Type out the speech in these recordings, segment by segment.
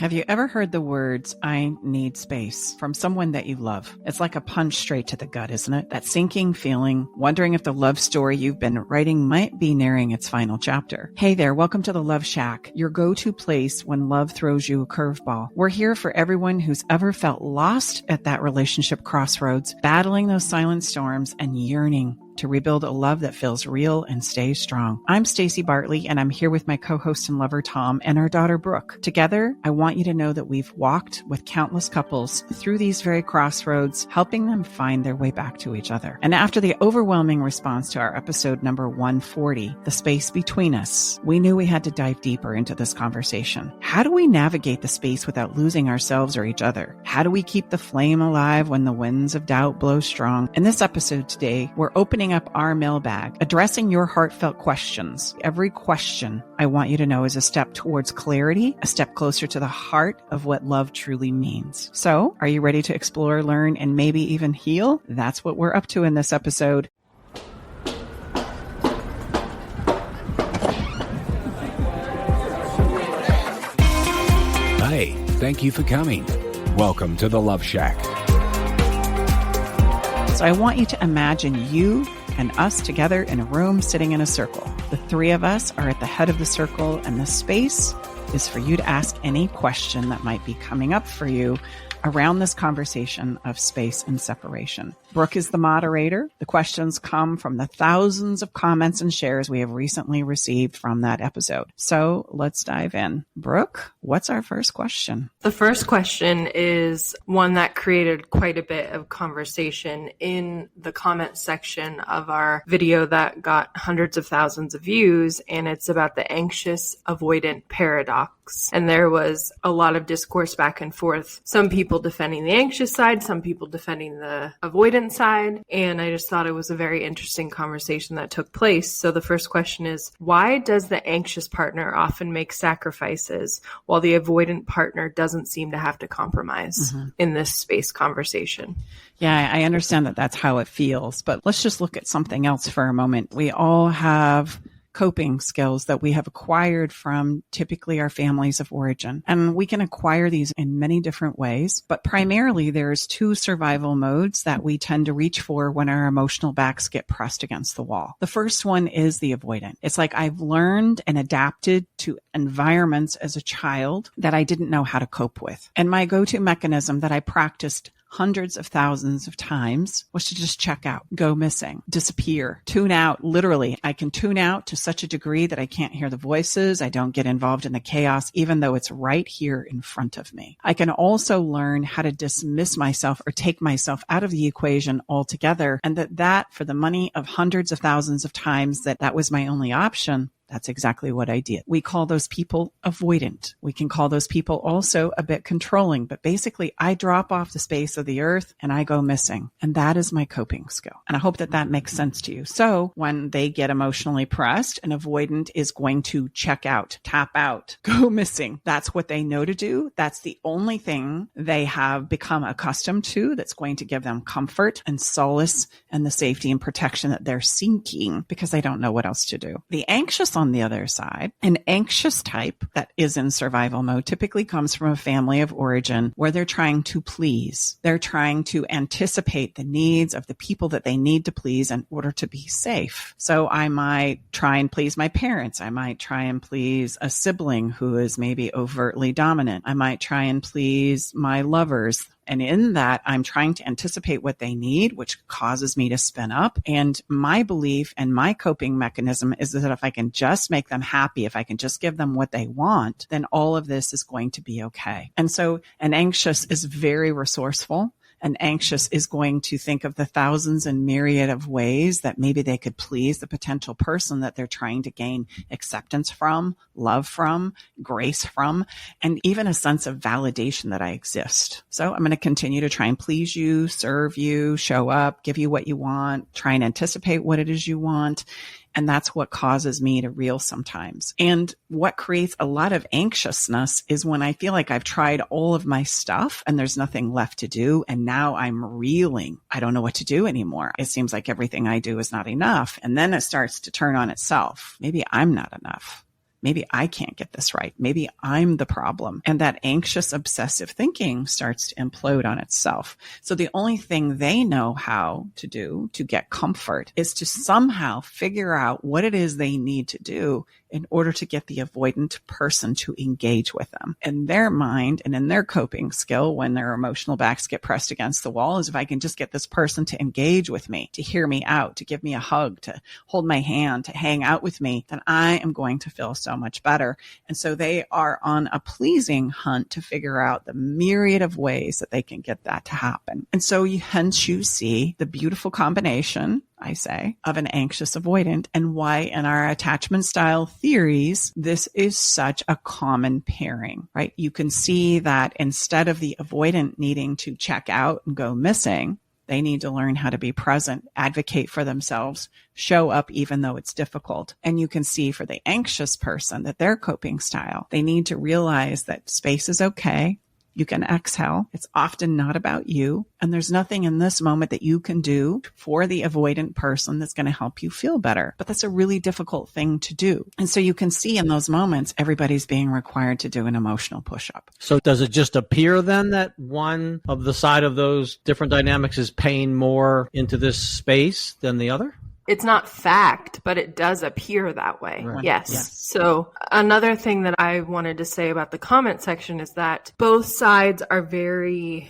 Have you ever heard the words, "I need space," from someone that you love? It's like a punch straight to the gut, isn't it? That sinking feeling, wondering if the love story you've been writing might be nearing its final chapter. Hey there, welcome to the Love Shack, your go-to place when love throws you a curveball. We're here for everyone who's ever felt lost at that relationship crossroads, battling those silent storms and yearning to rebuild a love that feels real and stays strong. I'm Stacey Bartley, and I'm here with my co-host and lover, Tom, and our daughter, Brooke. Together, I want you to know that we've walked with countless couples through these very crossroads, helping them find their way back to each other. And after the overwhelming response to our episode number 140, The Space Between Us, we knew we had to dive deeper into this conversation. How do we navigate the space without losing ourselves or each other? How do we keep the flame alive when the winds of doubt blow strong? In this episode today, we're opening up our mailbag, addressing your heartfelt questions. Every question, I want you to know, is a step towards clarity, a step closer to the heart of what love truly means. So, are you ready to explore, learn, and maybe even heal? That's what we're up to in this episode. Hi, thank you for coming. Welcome to the Love Shack. So I want you to imagine you and us together in a room sitting in a circle. The three of us are at the head of the circle, and the space is for you to ask any question that might be coming up for you around this conversation of space and separation. Brooke is the moderator. The questions come from the thousands of comments and shares we have recently received from that episode. So let's dive in. Brooke, what's our first question? The first question is one that created quite a bit of conversation in the comment section of our video that got hundreds of thousands of views, and it's about the anxious avoidant paradox. And there was a lot of discourse back and forth. Some people defending the anxious side, some people defending the avoidant side. And I just thought it was a very interesting conversation that took place. So the first question is, why does the anxious partner often make sacrifices while the avoidant partner doesn't seem to have to compromise in this space conversation? Yeah, I understand that that's how it feels, but let's just look at something else for a moment. We all have coping skills that we have acquired from typically our families of origin. And we can acquire these in many different ways, but primarily there's two survival modes that we tend to reach for when our emotional backs get pressed against the wall. The first one is the avoidant. It's like I've learned and adapted to environments as a child that I didn't know how to cope with. And my go-to mechanism that I practiced hundreds of thousands of times was to just check out, go missing, disappear, tune out. Literally, I can tune out to such a degree that I can't hear the voices. I don't get involved in the chaos, even though it's right here in front of me. I can also learn how to dismiss myself or take myself out of the equation altogether. And that for the money of hundreds of thousands of times that was my only option, that's exactly what I did. We call those people avoidant. We can call those people also a bit controlling, but basically I drop off the space of the earth and I go missing. And that is my coping skill. And I hope that that makes sense to you. So when they get emotionally pressed, an avoidant is going to check out, tap out, go missing. That's what they know to do. That's the only thing they have become accustomed to that's going to give them comfort and solace and the safety and protection that they're seeking because they don't know what else to do. The anxious on the other side, an anxious type that is in survival mode typically comes from a family of origin where they're trying to please. They're trying to anticipate the needs of the people that they need to please in order to be safe. So I might try and please my parents. I might try and please a sibling who is maybe overtly dominant. I might try and please my lovers. And in that, I'm trying to anticipate what they need, which causes me to spin up. And my belief and my coping mechanism is that if I can just make them happy, if I can just give them what they want, then all of this is going to be okay. And so an anxious is very resourceful. An anxious is going to think of the thousands and myriad of ways that maybe they could please the potential person that they're trying to gain acceptance from, love from, grace from, and even a sense of validation that I exist. So I'm going to continue to try and please you, serve you, show up, give you what you want, try and anticipate what it is you want. And that's what causes me to reel sometimes. And what creates a lot of anxiousness is when I feel like I've tried all of my stuff and there's nothing left to do. And now I'm reeling. I don't know what to do anymore. It seems like everything I do is not enough. And then it starts to turn on itself. Maybe I'm not enough. maybe I can't get this right. Maybe I'm the problem. And that anxious, obsessive thinking starts to implode on itself. So the only thing they know how to do to get comfort is to somehow figure out what it is they need to do in order to get the avoidant person to engage with them. In their mind and in their coping skill, when their emotional backs get pressed against the wall, is if I can just get this person to engage with me, to hear me out, to give me a hug, to hold my hand, to hang out with me, then I am going to feel so much better. And so they are on a pleasing hunt to figure out the myriad of ways that they can get that to happen. And so hence you see the beautiful combination, I say, of an anxious avoidant, and why in our attachment style theories, this is such a common pairing, right? You can see that instead of the avoidant needing to check out and go missing, they need to learn how to be present, advocate for themselves, show up even though it's difficult. And you can see for the anxious person that their coping style, they need to realize that space is okay. You can exhale. It's often not about you. And there's nothing in this moment that you can do for the avoidant person that's going to help you feel better. But that's a really difficult thing to do. And so you can see in those moments, everybody's being required to do an emotional push-up. So does it just appear then that one of the side of those different dynamics is paying more into this space than the other? It's not fact, but it does appear that way. Right. Yes. So another thing that I wanted to say about the comment section is that both sides are very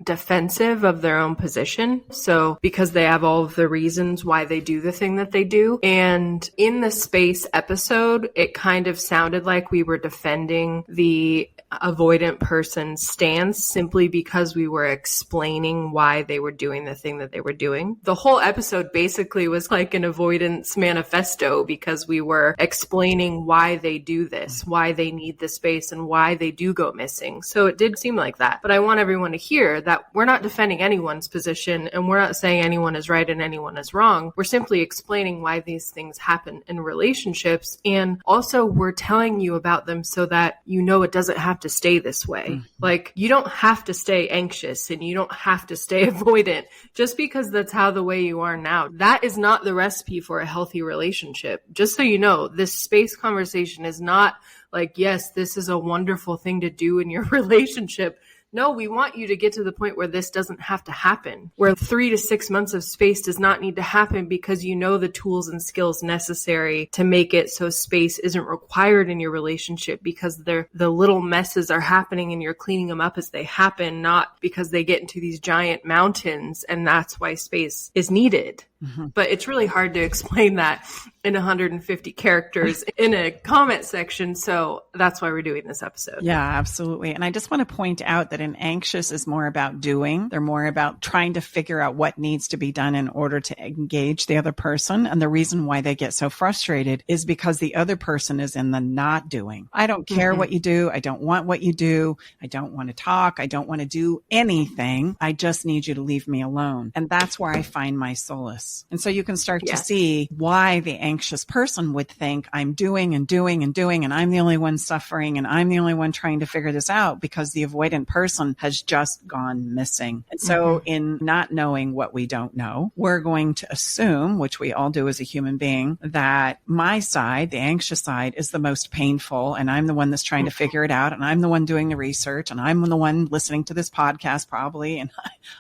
defensive of their own position. So because they have all of the reasons why they do the thing that they do. And in the space episode, it kind of sounded like we were defending the avoidant person's stance simply because we were explaining why they were doing the thing that they were doing. The whole episode basically was like an avoidance manifesto because we were explaining why they do this, why they need the space, and why they do go missing. So it did seem like that. But I want everyone to hear that we're not defending anyone's position, and we're not saying anyone is right and anyone is wrong. We're simply explaining why these things happen in relationships. And also we're telling you about them so that you know it doesn't have to stay this way. Mm-hmm. Like, you don't have to stay anxious and you don't have to stay avoidant just because that's how the way you are now. That is not the recipe for a healthy relationship. Just so you know, this space conversation is not like, yes, this is a wonderful thing to do in your relationship. No, we want you to get to the point where this doesn't have to happen, where 3 to 6 months of space does not need to happen because you know the tools and skills necessary to make it so space isn't required in your relationship because the little messes are happening and you're cleaning them up as they happen, not because they get into these giant mountains and that's why space is needed. Mm-hmm. But it's really hard to explain that in 150 characters in a comment section. So that's why we're doing this episode. Yeah, absolutely. And I just want to point out that an anxious is more about doing. They're more about trying to figure out what needs to be done in order to engage the other person. And the reason why they get so frustrated is because the other person is in the not doing. I don't care what you do. I don't want what you do. I don't want to talk. I don't want to do anything. I just need you to leave me alone. And that's where I find my solace. And so you can start to see why the anxious person would think I'm doing and doing and doing, and I'm the only one suffering, and I'm the only one trying to figure this out because the avoidant person has just gone missing. And so in not knowing what we don't know, we're going to assume, which we all do as a human being, that my side, the anxious side, is the most painful, and I'm the one that's trying to figure it out, and I'm the one doing the research, and I'm the one listening to this podcast probably, and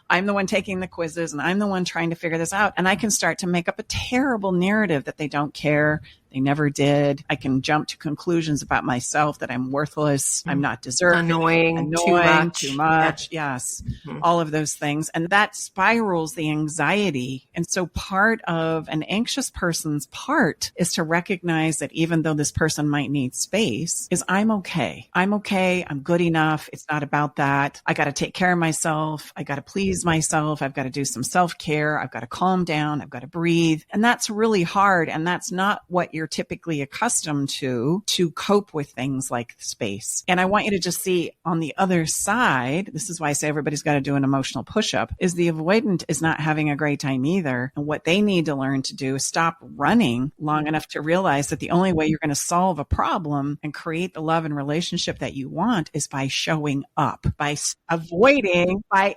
I'm the one taking the quizzes, and I'm the one trying to figure this out. And I can start to make up a terrible narrative that they don't care. They never did. I can jump to conclusions about myself that I'm worthless. I'm not deserving. Annoying, too much. Yeah. Yes. All of those things. And that spirals the anxiety. And so part of an anxious person's part is to recognize that even though this person might need space, is I'm okay. I'm okay. I'm good enough. It's not about that. I got to take care of myself. I got to please myself. I've got to do some self-care. I've got to calm down. I've got to breathe. And that's really hard. And that's not what you're typically accustomed to cope with things like space. And I want you to just see on the other side, this is why I say everybody's got to do an emotional push-up, is the avoidant is not having a great time either. And what they need to learn to do is stop running long enough to realize that the only way you're going to solve a problem and create the love and relationship that you want is by showing up, by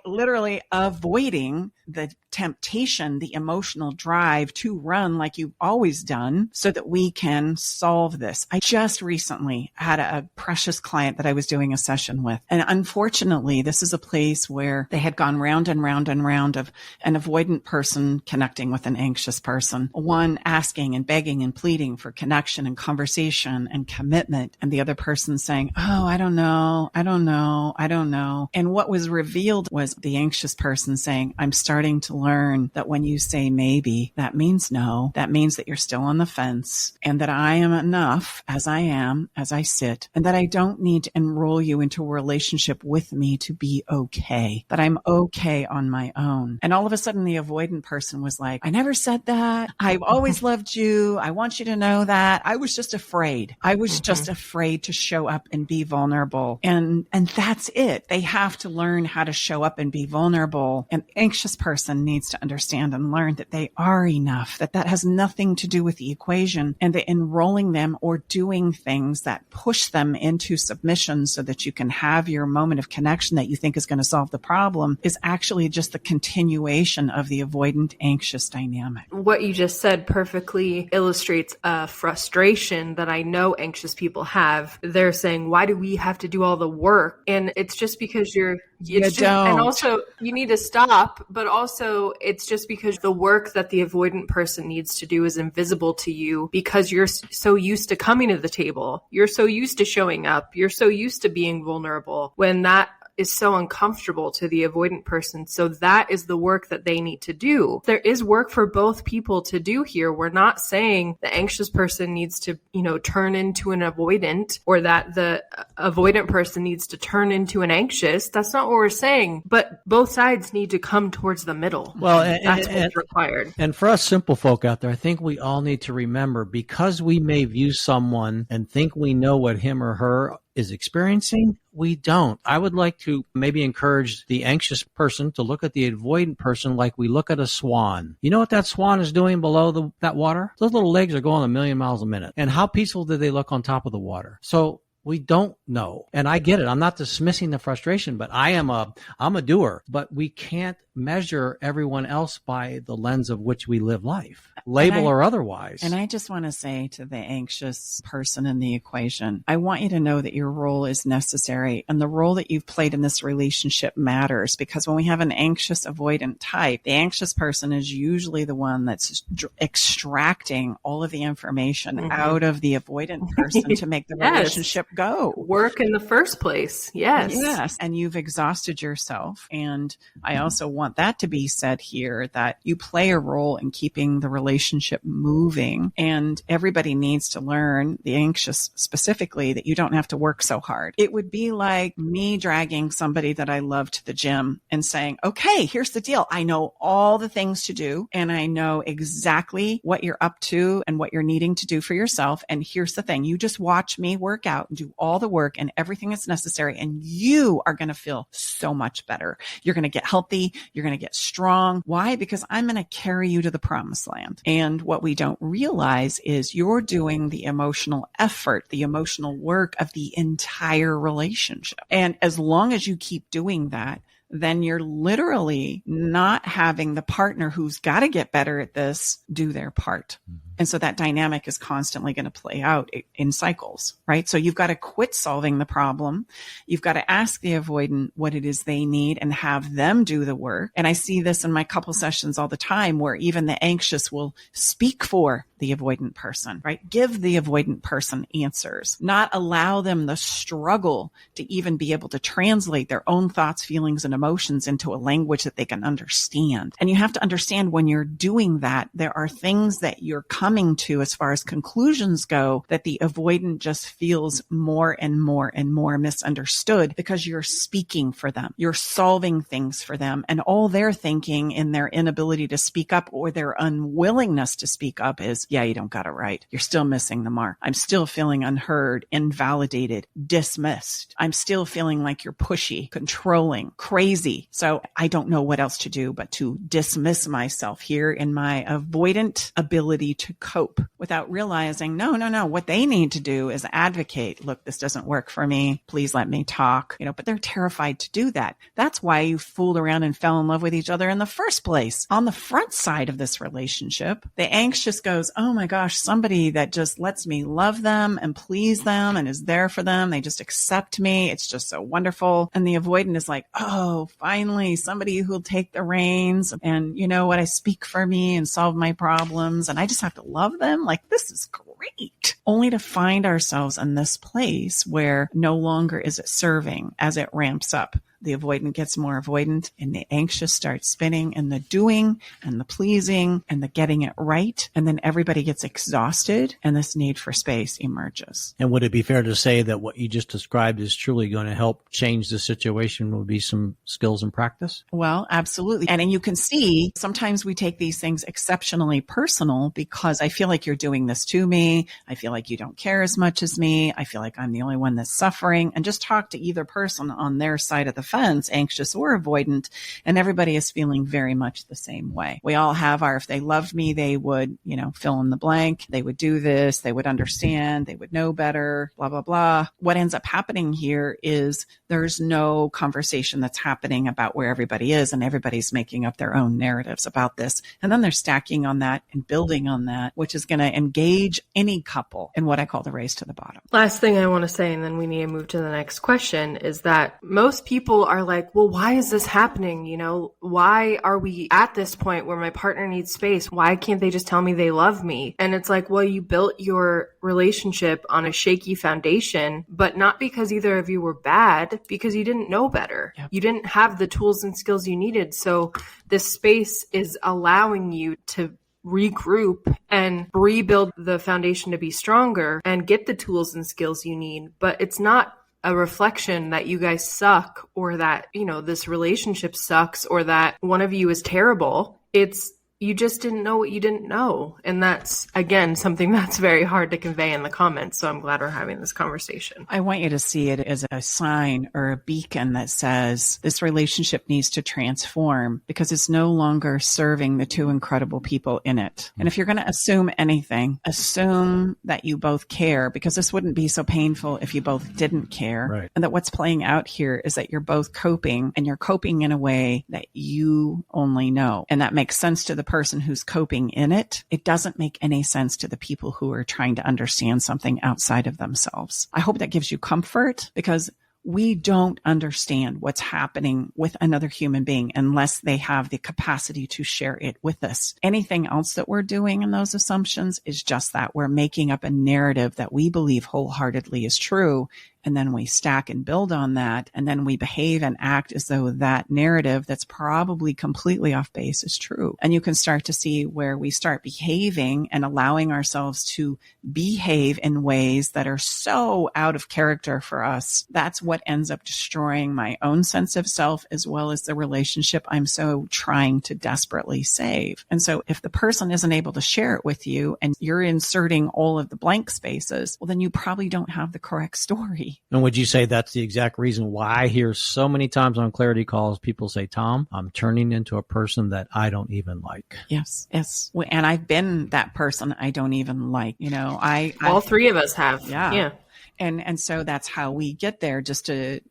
literally avoiding the temptation, the emotional drive to run like you've always done, so that we can solve this. I just recently had a precious client that I was doing a session with. And unfortunately, this is a place where they had gone round and round and round of an avoidant person connecting with an anxious person, one asking and begging and pleading for connection and conversation and commitment, and the other person saying, oh, I don't know. And what was revealed was the anxious person saying, I'm starting to learn that when you say maybe, that means no. That means that you're still on the fence, and that I am enough as I am, as I sit, and that I don't need to enroll you into a relationship with me to be okay, that I'm okay on my own. And all of a sudden the avoidant person was like, I never said that. I've always loved you. I want you to know that. I was just afraid. I was just afraid to show up and be vulnerable. And that's it. They have to learn how to show up and be vulnerable. An anxious person needs to understand and learn that they are enough, that has nothing to do with the equation, and that enrolling them or doing things that push them into submission so that you can have your moment of connection that you think is going to solve the problem is actually just the continuation of the avoidant anxious dynamic. What you just said perfectly illustrates a frustration that I know anxious people have. They're saying, why do we have to do all the work? And it's just because and also you need to stop, but also it's just because the work that the avoidant person needs to do is invisible to you because you're so used to coming to the table. You're so used to showing up. You're so used to being vulnerable when that is so uncomfortable to the avoidant person. So that is the work that they need to do. There is work for both people to do here. We're not saying the anxious person needs to, turn into an avoidant, or that the avoidant person needs to turn into an anxious. That's not what we're saying. But both sides need to come towards the middle. Well, that's what's required. And for us simple folk out there, I think we all need to remember, because we may view someone and think we know what him or her is experiencing, we don't. I would like to maybe encourage the anxious person to look at the avoidant person like we look at a swan. You know what that swan is doing below that water? Those little legs are going 1,000,000 miles a minute. And how peaceful do they look on top of the water? So we don't know. And I get it. I'm not dismissing the frustration, but I'm a doer. But we can't measure everyone else by the lens of which we live life, label or otherwise. And I just want to say to the anxious person in the equation, I want you to know that your role is necessary, and the role that you've played in this relationship matters, because when we have an anxious avoidant type, the anxious person is usually the one that's extracting all of the information out of the avoidant person to make the relationship go. Work in the first place. Yes. Yes. And you've exhausted yourself. And I also want that to be said here, that you play a role in keeping the relationship moving. And everybody needs to learn, the anxious specifically, that you don't have to work so hard. It would be like me dragging somebody that I love to the gym and saying, okay, here's the deal. I know all the things to do, and I know exactly what you're up to and what you're needing to do for yourself. And here's the thing. You just watch me work out and do all the work and everything that's necessary, and you are going to feel so much better. You're going to get healthy. You're going to get strong. Why? Because I'm going to carry you to the promised land. And what we don't realize is you're doing the emotional effort, the emotional work of the entire relationship. And as long as you keep doing that, then you're literally not having the partner who's got to get better at this do their part. And so that dynamic is constantly going to play out in cycles, right? So you've got to quit solving the problem. You've got to ask the avoidant what it is they need and have them do the work. And I see this in my couple sessions all the time, where even the anxious will speak for the avoidant person, right? Give the avoidant person answers, not allow them the struggle to even be able to translate their own thoughts, feelings, and emotions into a language that they can understand. And you have to understand, when you're doing that, there are things that you're coming to as far as conclusions go that the avoidant just feels more and more and more misunderstood, because you're speaking for them. You're solving things for them. And all they're thinking in their inability to speak up, or their unwillingness to speak up, is, yeah, you don't got it right. You're still missing the mark. I'm still feeling unheard, invalidated, dismissed. I'm still feeling like you're pushy, controlling, crazy. So I don't know what else to do but to dismiss myself here in my avoidant ability to to cope without realizing, no. What they need to do is advocate. Look, this doesn't work for me. Please let me talk. But they're terrified to do that. That's why you fooled around and fell in love with each other in the first place. On the front side of this relationship, the anxious goes, oh my gosh, somebody that just lets me love them and please them and is there for them. They just accept me. It's just so wonderful. And the avoidant is like, oh, finally, somebody who'll take the reins and I speak for me and solve my problems. And I just have to love them. Like, this is great. Only to find ourselves in this place where no longer is it serving as it ramps up. The avoidant gets more avoidant and the anxious starts spinning and the doing and the pleasing and the getting it right. And then everybody gets exhausted and this need for space emerges. And would it be fair to say that what you just described is truly going to help change the situation would be some skills and practice? Well, absolutely. And you can see sometimes we take these things exceptionally personal because I feel like you're doing this to me. I feel like you don't care as much as me. I feel like I'm the only one that's suffering. And just talk to either person on their side of the fence, anxious or avoidant, and everybody is feeling very much the same way. We all have if they loved me, they would, fill in the blank. They would do this. They would understand. They would know better, blah, blah, blah. What ends up happening here is there's no conversation that's happening about where everybody is, and everybody's making up their own narratives about this. And then they're stacking on that and building on that, which is going to engage any couple in what I call the race to the bottom. Last thing I want to say, and then we need to move to the next question, is that most people are like, well, why is this happening? Why are we at this point where my partner needs space? Why can't they just tell me they love me? And it's like, well, you built your relationship on a shaky foundation, but not because either of you were bad, because you didn't know better. Yep. You didn't have the tools and skills you needed. So this space is allowing you to regroup and rebuild the foundation to be stronger and get the tools and skills you need. But it's not a reflection that you guys suck or that, this relationship sucks or that one of you is terrible. It's you just didn't know what you didn't know. And that's, again, something that's very hard to convey in the comments. So I'm glad we're having this conversation. I want you to see it as a sign or a beacon that says this relationship needs to transform because it's no longer serving the two incredible people in it. And if you're going to assume anything, assume that you both care, because this wouldn't be so painful if you both didn't care. Right. And that what's playing out here is that you're both coping, and you're coping in a way that you only know. And that makes sense to the person who's coping in it. It doesn't make any sense to the people who are trying to understand something outside of themselves. I hope that gives you comfort, because we don't understand what's happening with another human being unless they have the capacity to share it with us. Anything else that we're doing in those assumptions is just that. We're making up a narrative that we believe wholeheartedly is true. And then we stack and build on that. And then we behave and act as though that narrative that's probably completely off base is true. And you can start to see where we start behaving and allowing ourselves to behave in ways that are so out of character for us. That's what ends up destroying my own sense of self, as well as the relationship I'm so trying to desperately save. And so if the person isn't able to share it with you and you're inserting all of the blank spaces, well, then you probably don't have the correct story. And would you say that's the exact reason why I hear so many times on clarity calls, people say, Tom, I'm turning into a person that I don't even like. Yes. And I've been that person I don't even like. All three of us have. Yeah. And so that's how we get there, just to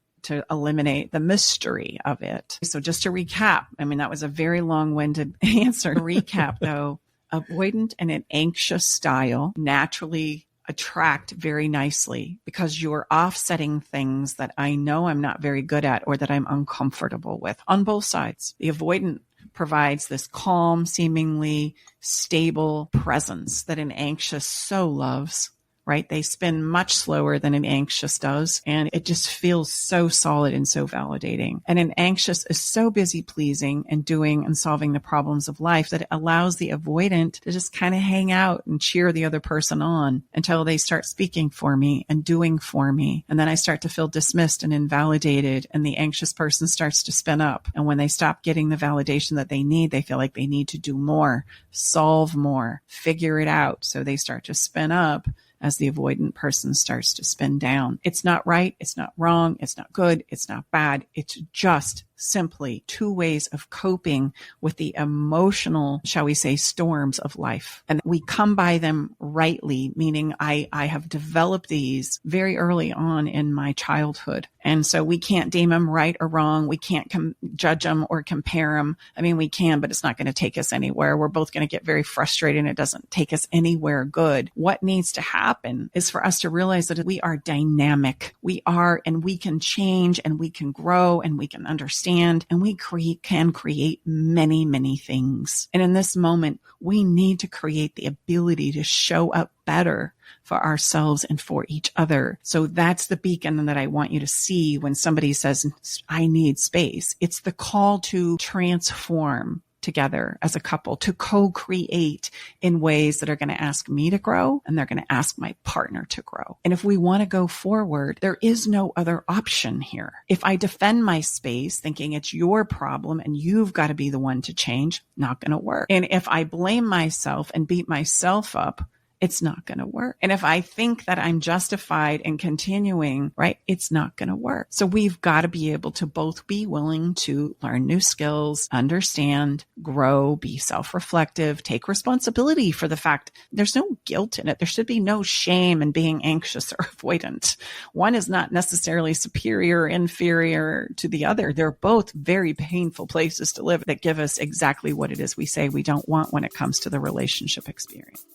eliminate the mystery of it. So just to recap, that was a very long-winded answer. Recap though, avoidant and an anxious style naturally attract very nicely because you're offsetting things that I know I'm not very good at or that I'm uncomfortable with on both sides. The avoidant provides this calm, seemingly stable presence that an anxious so loves. Right? They spin much slower than an anxious does. And it just feels so solid and so validating. And an anxious is so busy pleasing and doing and solving the problems of life that it allows the avoidant to just kind of hang out and cheer the other person on until they start speaking for me and doing for me. And then I start to feel dismissed and invalidated, and the anxious person starts to spin up. And when they stop getting the validation that they need, they feel like they need to do more, solve more, figure it out. So they start to spin up as the avoidant person starts to spin down. It's not right. It's not wrong. It's not good. It's not bad. It's just simply two ways of coping with the emotional, shall we say, storms of life. And we come by them rightly, meaning I have developed these very early on in my childhood. And so we can't deem them right or wrong. We can't judge them or compare them. I mean, we can, but it's not going to take us anywhere. We're both going to get very frustrated and it doesn't take us anywhere good. What needs to happen is for us to realize that we are dynamic. We are, and we can change and we can grow and we can understand and we can create many, many things. And in this moment, we need to create the ability to show up better for ourselves and for each other. So that's the beacon that I want you to see when somebody says, I need space. It's the call to transform together as a couple, to co-create in ways that are going to ask me to grow and they're going to ask my partner to grow. And if we want to go forward, there is no other option here. If I defend my space thinking it's your problem and you've got to be the one to change, not going to work. And if I blame myself and beat myself up, it's not going to work. And if I think that I'm justified in continuing, right, it's not going to work. So we've got to be able to both be willing to learn new skills, understand, grow, be self-reflective, take responsibility for the fact there's no guilt in it. There should be no shame in being anxious or avoidant. One is not necessarily superior or inferior to the other. They're both very painful places to live that give us exactly what it is we say we don't want when it comes to the relationship experience.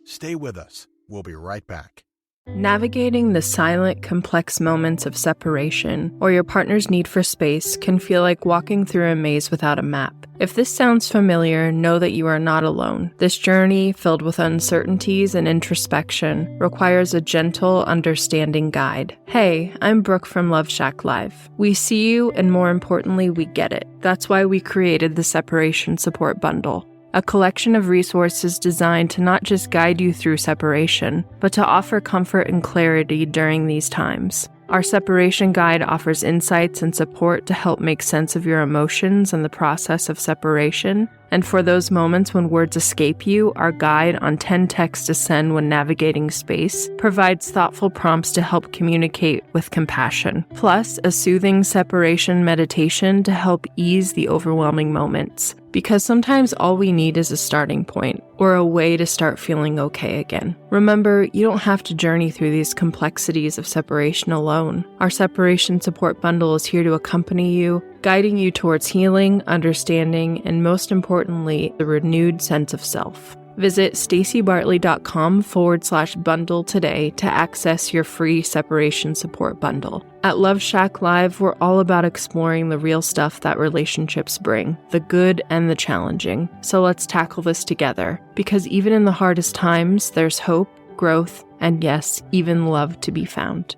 Stay with us. We'll be right back. Navigating the silent, complex moments of separation or your partner's need for space can feel like walking through a maze without a map. If this sounds familiar, know that you are not alone. This journey, filled with uncertainties and introspection, requires a gentle, understanding guide. Hey, I'm Brooke from Love Shack Live. We see you, and more importantly, we get it. That's why we created the Separation Support Bundle. A collection of resources designed to not just guide you through separation, but to offer comfort and clarity during these times. Our separation guide offers insights and support to help make sense of your emotions and the process of separation. And for those moments when words escape you, our guide on 10 texts to send when navigating space provides thoughtful prompts to help communicate with compassion. Plus, a soothing separation meditation to help ease the overwhelming moments. Because sometimes all we need is a starting point, or a way to start feeling okay again. Remember, you don't have to journey through these complexities of separation alone. Our Separation Support Bundle is here to accompany you, guiding you towards healing, understanding, and most importantly, the renewed sense of self. Visit stacybartley.com/bundle today to access your free separation support bundle. At Love Shack Live, we're all about exploring the real stuff that relationships bring, the good and the challenging. So let's tackle this together, because even in the hardest times, there's hope, growth, and yes, even love to be found.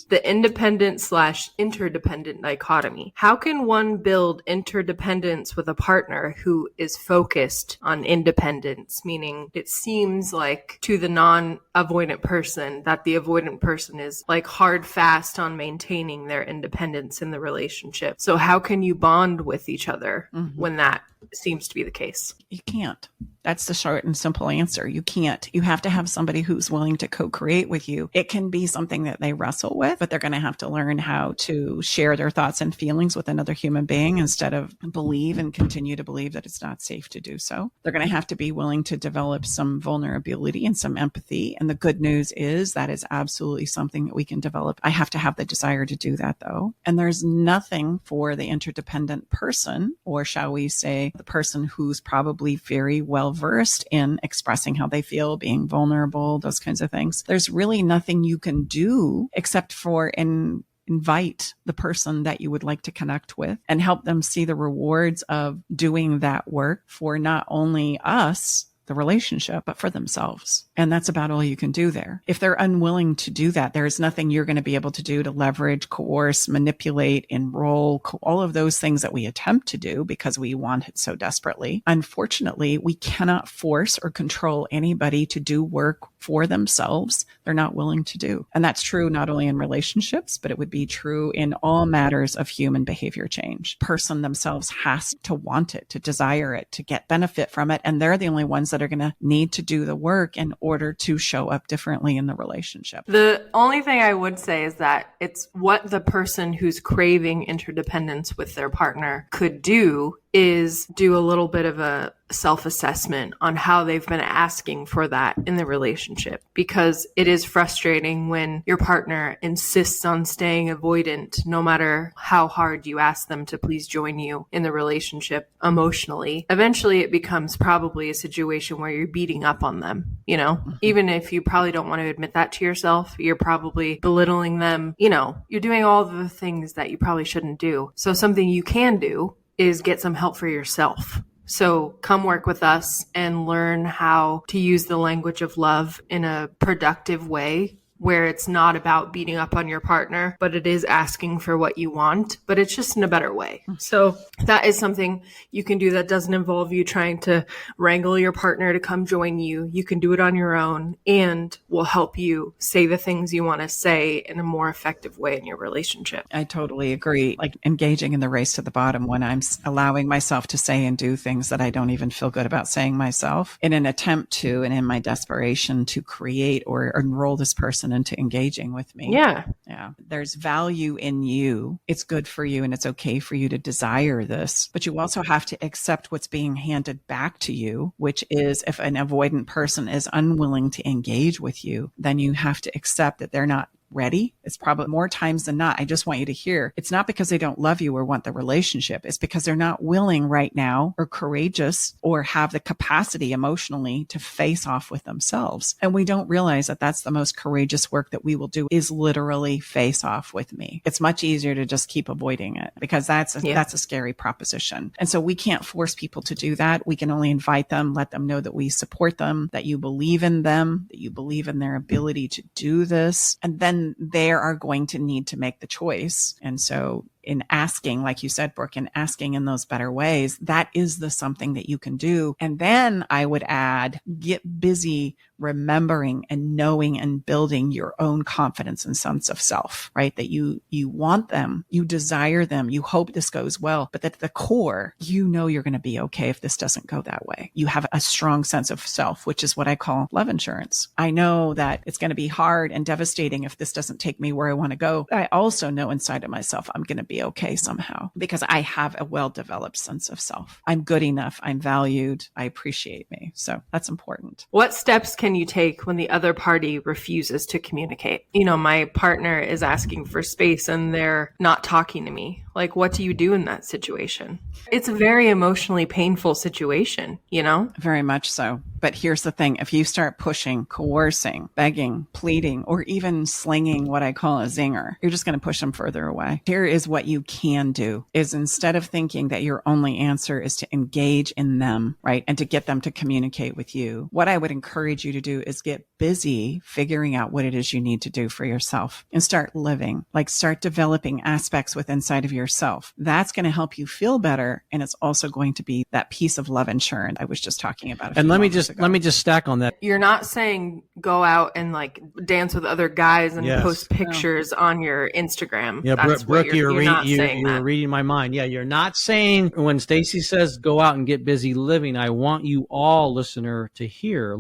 The independent/interdependent dichotomy. How can one build interdependence with a partner who is focused on independence? Meaning it seems like to the non-avoidant person that the avoidant person is like hard fast on maintaining their independence in the relationship. So how can you bond with each other when that seems to be the case? You can't. That's the short and simple answer. You can't. You have to have somebody who's willing to co-create with you. It can be something that they wrestle with, but they're going to have to learn how to share their thoughts and feelings with another human being instead of believe and continue to believe that it's not safe to do so. They're going to have to be willing to develop some vulnerability and some empathy. And the good news is that is absolutely something that we can develop. I have to have the desire to do that though. And there's nothing for the interdependent person, or shall we say the person who's probably very well versed in expressing how they feel, being vulnerable, those kinds of things. There's really nothing you can do except for invite the person that you would like to connect with and help them see the rewards of doing that work for not only us, the relationship, but for themselves. And that's about all you can do there. If they're unwilling to do that, there is nothing you're going to be able to do to leverage, coerce, manipulate, enroll, all of those things that we attempt to do because we want it so desperately. Unfortunately, we cannot force or control anybody to do work for themselves they're not willing to do. And that's true not only in relationships, but it would be true in all matters of human behavior change. Person themselves has to want it, to desire it, to get benefit from it. And they're the only ones that that are going to need to do the work in order to show up differently in the relationship. The only thing I would say is that it's what the person who's craving interdependence with their partner could do is do a little bit of a self-assessment on how they've been asking for that in the relationship, because it is frustrating when your partner insists on staying avoidant no matter how hard you ask them to please join you in the relationship emotionally. Eventually it becomes probably a situation where you're beating up on them, you know, even if you probably don't want to admit that to yourself, you're probably belittling them, you know, you're doing all the things that you probably shouldn't do. So something you can do is get some help for yourself. So come work with us and learn how to use the language of love in a productive way, where it's not about beating up on your partner, but it is asking for what you want, but it's just in a better way. So that is something you can do that doesn't involve you trying to wrangle your partner to come join you. You can do it on your own and will help you say the things you want to say in a more effective way in your relationship. I totally agree. Like engaging in the race to the bottom when I'm allowing myself to say and do things that I don't even feel good about saying myself in an attempt to, and in my desperation to create or enroll this person into engaging with me. Yeah. There's value in you. It's good for you and it's okay for you to desire this, but you also have to accept what's being handed back to you, which is if an avoidant person is unwilling to engage with you, then you have to accept that they're not ready. It's probably more times than not. I just want you to hear it's not because they don't love you or want the relationship. It's because they're not willing right now or courageous or have the capacity emotionally to face off with themselves. And we don't realize that that's the most courageous work that we will do is literally face off with me. It's much easier to just keep avoiding it because that's a scary proposition. And so we can't force people to do that. We can only invite them, let them know that we support them, that you believe in them, that you believe in their ability to do this. And then they are going to need to make the choice. And so in asking, like you said, Brooke, in asking in those better ways, that is the something that you can do. And then I would add, get busy remembering and knowing and building your own confidence and sense of self, right? That you want them, you desire them, you hope this goes well, but at the core, you know you're going to be okay if this doesn't go that way. You have a strong sense of self, which is what I call love insurance. I know that it's going to be hard and devastating if this doesn't take me where I want to go. I also know inside of myself, I'm going to be okay somehow because I have a well-developed sense of self. I'm good enough. I'm valued. I appreciate me. So that's important. What steps can you take when the other party refuses to communicate? You know, my partner is asking for space and they're not talking to me. Like, what do you do in that situation? It's a very emotionally painful situation, you know? Very much so. But here's the thing. If you start pushing, coercing, begging, pleading, or even slinging what I call a zinger, you're just going to push them further away. Here is what you can do is instead of thinking that your only answer is to engage in them, right? And to get them to communicate with you, what I would encourage you to do is get busy figuring out what it is you need to do for yourself and start living, like start developing aspects within inside of yourself. That's going to help you feel better. And it's also going to be that piece of love insurance I was just talking about. And let me just stack on that. You're not saying go out and like dance with other guys and post pictures on your Instagram. Yeah, Brooke, you're reading my mind. Yeah, you're not saying when Stacy says go out and get busy living, I want you all listener to hear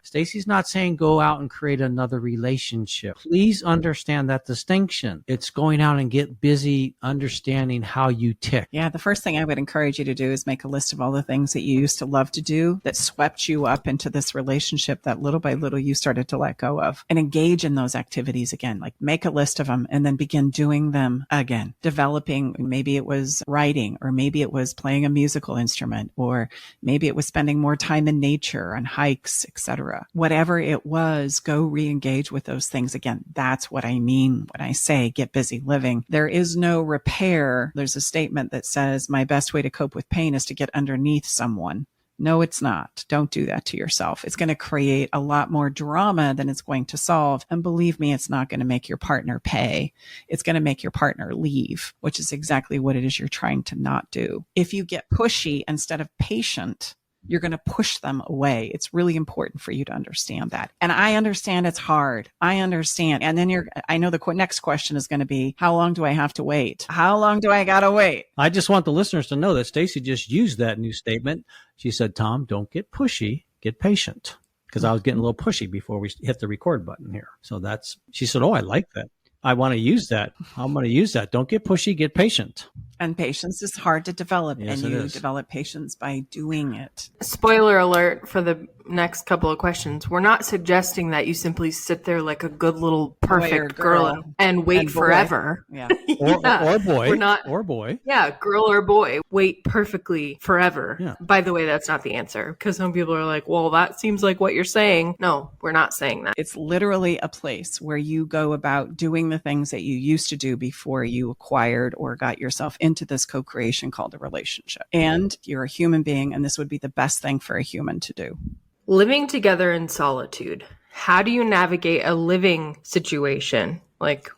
Stacy's not saying go out and create another relationship. Please understand that distinction. It's going out and get busy understanding how you tick. Yeah, the first thing I would encourage you to do is make a list of all the things that you used to love to do that swept you up into this relationship that little by little you started to let go of, and engage in those activities again. Like make a list of them and then begin doing them again. Developing, maybe it was writing, or maybe it was playing a musical instrument, or maybe it was spending more time in nature on hikes, etc. Whatever it was, go re-engage with those things again. That's what I mean when I say get busy living. There is no repair. There's a statement that says my best way to cope with pain is to get underneath someone. No, it's not. Don't do that to yourself. It's going to create a lot more drama than it's going to solve. And believe me, it's not going to make your partner pay. It's going to make your partner leave, which is exactly what it is you're trying to not do. If you get pushy instead of patient, You're going to push them away. It's really important for you to understand that. And I understand it's hard. I understand. And then I know the next question is going to be, how long do I have to wait? How long do I got to wait? I just want the listeners to know that Stacy just used that new statement. She said, Tom, don't get pushy, get patient. Because I was getting a little pushy before we hit the record button here. So she said, oh, I like that. I want to use that. I'm going to use that. Don't get pushy, get patient. And patience is hard to develop. Yes, and it you is. develop patience by doing it. Spoiler alert for the next couple of questions. We're not suggesting that you simply sit there like a good little perfect girl and wait and boy. forever. Yeah. Or boy. We're not, or boy. Yeah, girl or boy. Wait perfectly forever. Yeah. By the way, that's not the answer, because some people are like, well, that seems like what you're saying. No, we're not saying that. It's literally a place where you go about doing the things that you used to do before you acquired or got yourself into this co-creation called a relationship. And you're a human being, and this would be the best thing for a human to do. Living together in solitude. How do you navigate a living situation? Like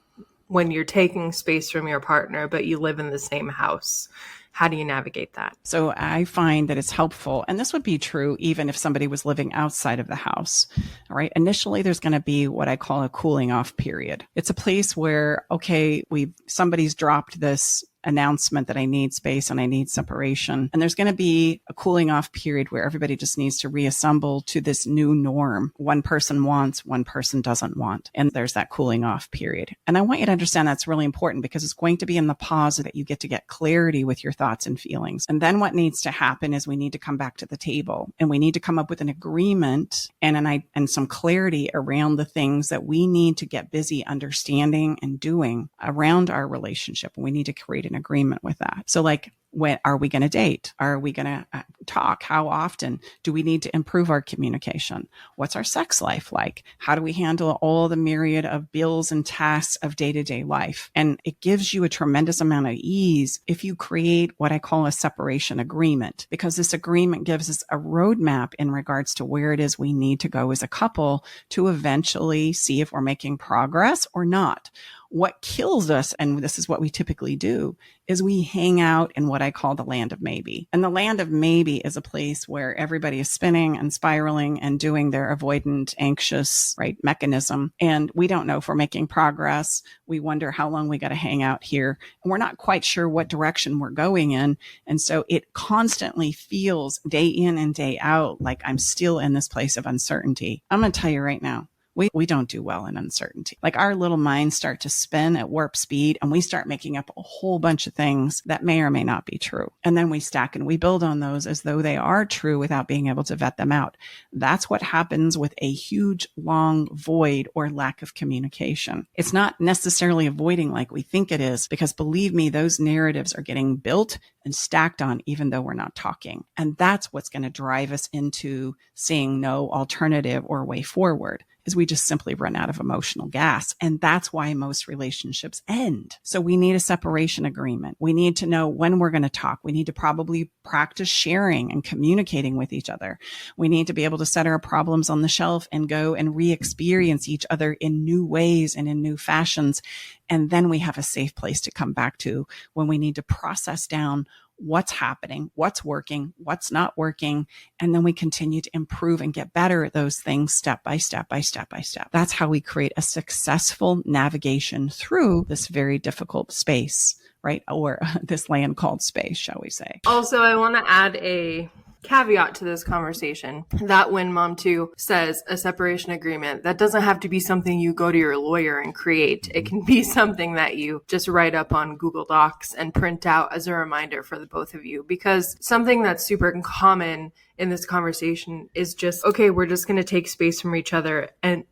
when you're taking space from your partner, but you live in the same house. How do you navigate that? So I find that it's helpful, and this would be true even if somebody was living outside of the house. All right. Initially, there's going to be what I call a cooling off period. It's a place where, okay, somebody's dropped this announcement that I need space and I need separation. And there's going to be a cooling off period where everybody just needs to reassemble to this new norm. One person wants, one person doesn't want. And there's that cooling off period. And I want you to understand that's really important because it's going to be in the pause that you get to get clarity with your thoughts and feelings. And then what needs to happen is we need to come back to the table and we need to come up with an agreement and some clarity around the things that we need to get busy understanding and doing around our relationship. We need to create an agreement with that. So like, when are we going to date? Are we going to talk? How often? Do we need to improve our communication? What's our sex life like? How do we handle all the myriad of bills and tasks of day-to-day life? And it gives you a tremendous amount of ease if you create what I call a separation agreement, because this agreement gives us a roadmap in regards to where it is we need to go as a couple to eventually see if we're making progress or not. What kills us, and this is what we typically do, is we hang out in what I call the land of maybe. And the land of maybe is a place where everybody is spinning and spiraling and doing their avoidant, anxious, mechanism. And we don't know if we're making progress. We wonder how long we got to hang out here. And we're not quite sure what direction we're going in. And so it constantly feels day in and day out like I'm still in this place of uncertainty. I'm going to tell you right now, we don't do well in uncertainty. Like our little minds start to spin at warp speed and we start making up a whole bunch of things that may or may not be true. And then we stack and we build on those as though they are true without being able to vet them out. That's what happens with a huge, long void or lack of communication. It's not necessarily avoiding like we think it is, because believe me, those narratives are getting built and stacked on even though we're not talking. And that's what's going to drive us into seeing no alternative or way forward. Is we just simply run out of emotional gas. And that's why most relationships end. So we need a separation agreement. We need to know when we're going to talk. We need to probably practice sharing and communicating with each other. We need to be able to set our problems on the shelf and go and re-experience each other in new ways and in new fashions. And then we have a safe place to come back to when we need to process down what's happening, what's working, what's not working. And then we continue to improve and get better at those things step by step by step by step. That's how we create a successful navigation through this very difficult space, right? Or this land called space, shall we say. Also, I want to add a caveat to this conversation that when Mom 2 says a separation agreement, that doesn't have to be something you go to your lawyer and create. It can be something that you just write up on Google Docs and print out as a reminder for the both of you, because something that's super common in this conversation is just, okay, we're just going to take space from each other. And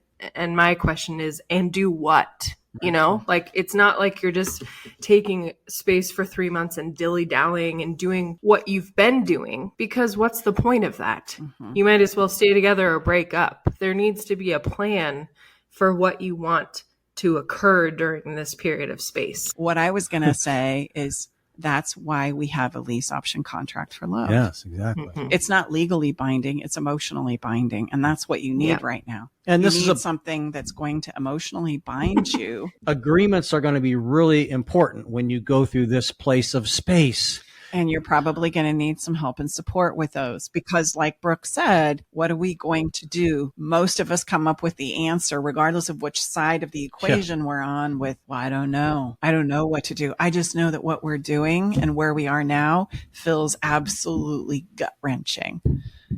my question is, and do what? You know, like it's not like you're just taking space for 3 months and dilly-dallying and doing what you've been doing, because what's the point of that? Mm-hmm. You might as well stay together or break up. There needs to be a plan for what you want to occur during this period of space. What I was going to say is that's why we have a lease option contract for love. Yes, exactly. Mm-hmm. It's not legally binding, it's emotionally binding. And that's what you need right now. And you this need is something that's going to emotionally bind you. Agreements are going to be really important when you go through this place of space. And you're probably going to need some help and support with those because, like Brooke said, what are we going to do? Most of us come up with the answer, regardless of which side of the equation we're on, with, well, I don't know. I don't know what to do. I just know that what we're doing and where we are now feels absolutely gut wrenching.